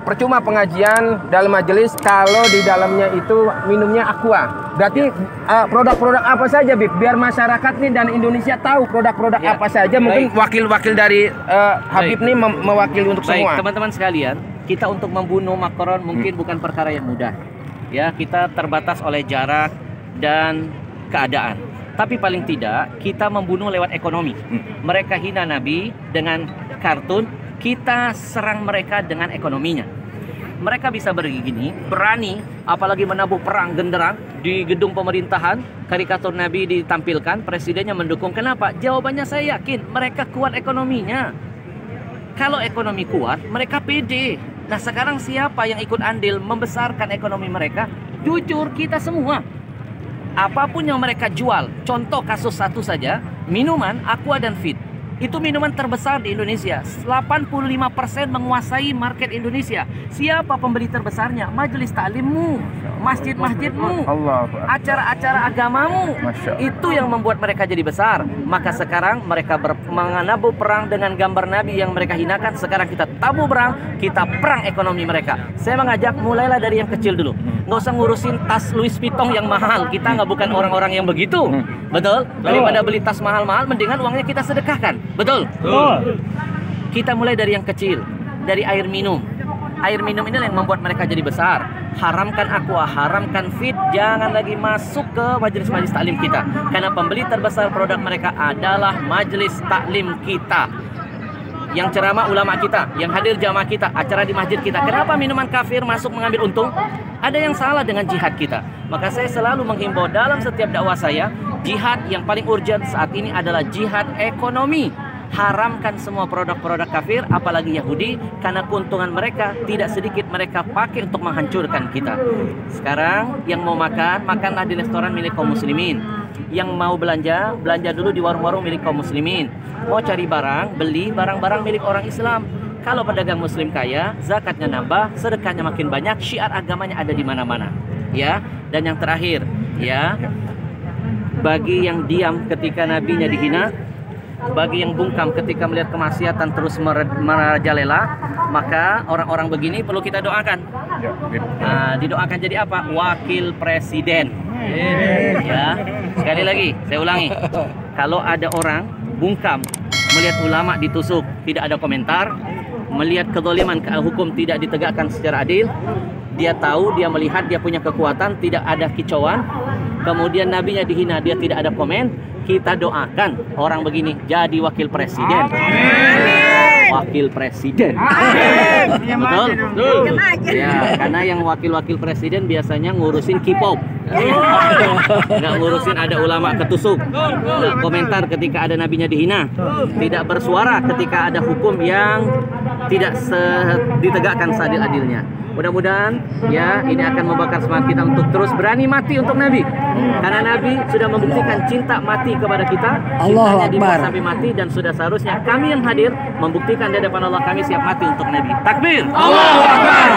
percuma pengajian dalam majelis kalau di dalamnya itu minumnya aqua. Berarti produk-produk apa saja, Bib? Biar masyarakat nih dan Indonesia tahu produk-produk apa saja. Mungkin wakil-wakil dari Habib nih mewakili untuk semua. Teman-teman sekalian, kita untuk membunuh Macron mungkin bukan perkara yang mudah. Ya, kita terbatas oleh jarak dan keadaan. Tapi paling tidak kita membunuh lewat ekonomi. Mereka hina Nabi dengan kartun, kita serang mereka dengan ekonominya. Mereka bisa begini, berani, apalagi menabuh perang genderang di gedung pemerintahan, karikatur Nabi ditampilkan, presidennya mendukung. Kenapa? Jawabannya saya yakin mereka kuat ekonominya. Kalau ekonomi kuat, mereka pede. Nah, sekarang siapa yang ikut andil membesarkan ekonomi mereka? Jujur, kita semua. Apapun yang mereka jual, contoh kasus satu saja, minuman Aqua dan Fit. Itu minuman terbesar di Indonesia. 85% menguasai market Indonesia. Siapa pembeli terbesarnya? Majelis taklimmu, masjid-masjidmu, acara-acara agamamu. Itu yang membuat mereka jadi besar. Maka sekarang mereka menabuh perang dengan gambar Nabi yang mereka hinakan. Sekarang kita tabuh perang, kita perang ekonomi mereka. Saya mengajak, mulailah dari yang kecil dulu. Nggak usah ngurusin tas Louis Vuitton yang mahal. Kita nggak bukan orang-orang yang begitu. Betul? Daripada beli tas mahal-mahal, mendingan uangnya kita sedekahkan. Betul? Betul. Kita mulai dari yang kecil, dari air minum. Air minum ini yang membuat mereka jadi besar. Haramkan Aqua, haramkan Fit, jangan lagi masuk ke majelis-majelis taklim kita. Karena pembeli terbesar produk mereka adalah majelis taklim kita. Yang ceramah ulama kita, yang hadir jamaah kita, acara di masjid kita. Kenapa minuman kafir masuk mengambil untung? Ada yang salah dengan jihad kita. Maka saya selalu menghimbau dalam setiap dakwah saya, jihad yang paling urgent saat ini adalah jihad ekonomi. Haramkan semua produk-produk kafir, apalagi Yahudi, karena keuntungan mereka tidak sedikit mereka pakai untuk menghancurkan kita. Sekarang yang mau makan, makanlah di restoran milik kaum muslimin. Yang mau belanja, belanja dulu di warung-warung milik kaum muslimin. Mau cari barang, beli barang-barang milik orang Islam. Kalau pedagang muslim kaya, zakatnya nambah, sedekahnya makin banyak, syiar agamanya ada di mana-mana. Ya, dan yang terakhir, ya, bagi yang diam ketika nabinya dihina, bagi yang bungkam ketika melihat kemaksiatan terus merajalela, maka orang-orang begini perlu kita doakan. Nah, didoakan jadi apa? Wakil presiden. Ya, sekali lagi saya ulangi, kalau ada orang bungkam melihat ulama ditusuk, tidak ada komentar, melihat kezaliman hukum tidak ditegakkan secara adil, dia tahu, dia melihat, dia punya kekuatan, tidak ada kicauan, kemudian nabinya dihina, dia tidak ada komen, kita doakan orang begini jadi wakil presiden. Wakil presiden. Betul? Betul. Ya, karena yang wakil-wakil presiden biasanya ngurusin K-pop. Nggak ngurusin ada ulama ketusuk. Nggak komentar ketika ada nabinya dihina. Tidak bersuara ketika ada hukum yang tidak ditegakkan seadil-adilnya. Mudah-mudahan ya ini akan membakar semangat kita untuk terus berani mati untuk Nabi. Karena Nabi sudah membuktikan cinta mati kepada kita. Cintanya dibuat sampai mati, dan sudah seharusnya kami yang hadir membuktikan di hadapan Allah kami siap mati untuk Nabi. Takbir. Allahu Akbar.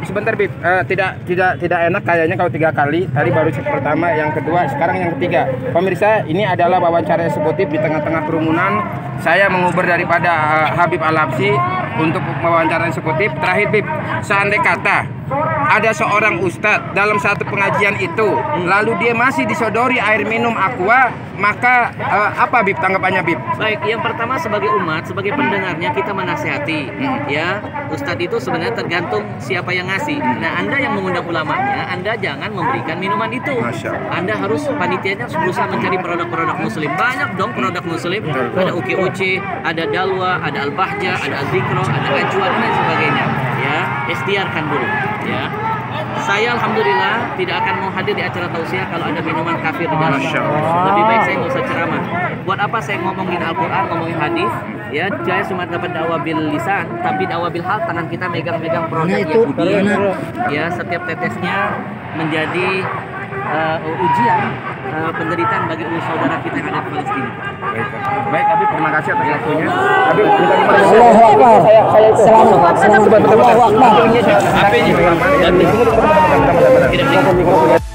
Sebentar Bib. Tidak enak kayaknya kalau 3 kali. Tadi baru pertama, yang kedua, sekarang yang ketiga. Pemirsa, ini adalah wawancara eksekutif di tengah-tengah kerumunan. Saya menguber daripada Habib Al-Habsyi untuk wawancara eksekutif. Terakhir Bib, seandai kata ada seorang ustadz dalam satu pengajian itu, lalu dia masih disodori air minum Aqua, maka apa Bib tanggapannya Bib? Baik, yang pertama sebagai umat, sebagai pendengarnya kita menasihati. Ya, ustadz itu sebenarnya tergantung siapa yang ngasih. Nah, Anda yang mengundang ulamanya, Anda jangan memberikan minuman itu. Anda harus, panitianya berusaha mencari produk-produk muslim. Banyak dong produk muslim. Ada Uki-Uci, ada Dalwa, ada Al-Bahjah, ada Al-Zikro, ada Ajwa, dan lain sebagainya. Ya, ikhtiarkan dulu. Ya, saya alhamdulillah tidak akan mau hadir di acara tausiah kalau ada minuman kafir di dalam. Lebih baik saya nggak usah ceramah. Buat apa saya ngomongin Al-Quran, ngomongin hadis? Ya, saya cuma dapat dakwah bil lisan, tapi dakwah bil hal, tangan kita megang-megang produk Yahudi. Ya, setiap tetesnya menjadi ujian penderitaan bagi saudara kita yang ada di Palestina. Baik, Habib, terima kasih atas waktunya. Habib, Allahu Akbar. Selamat. Habib,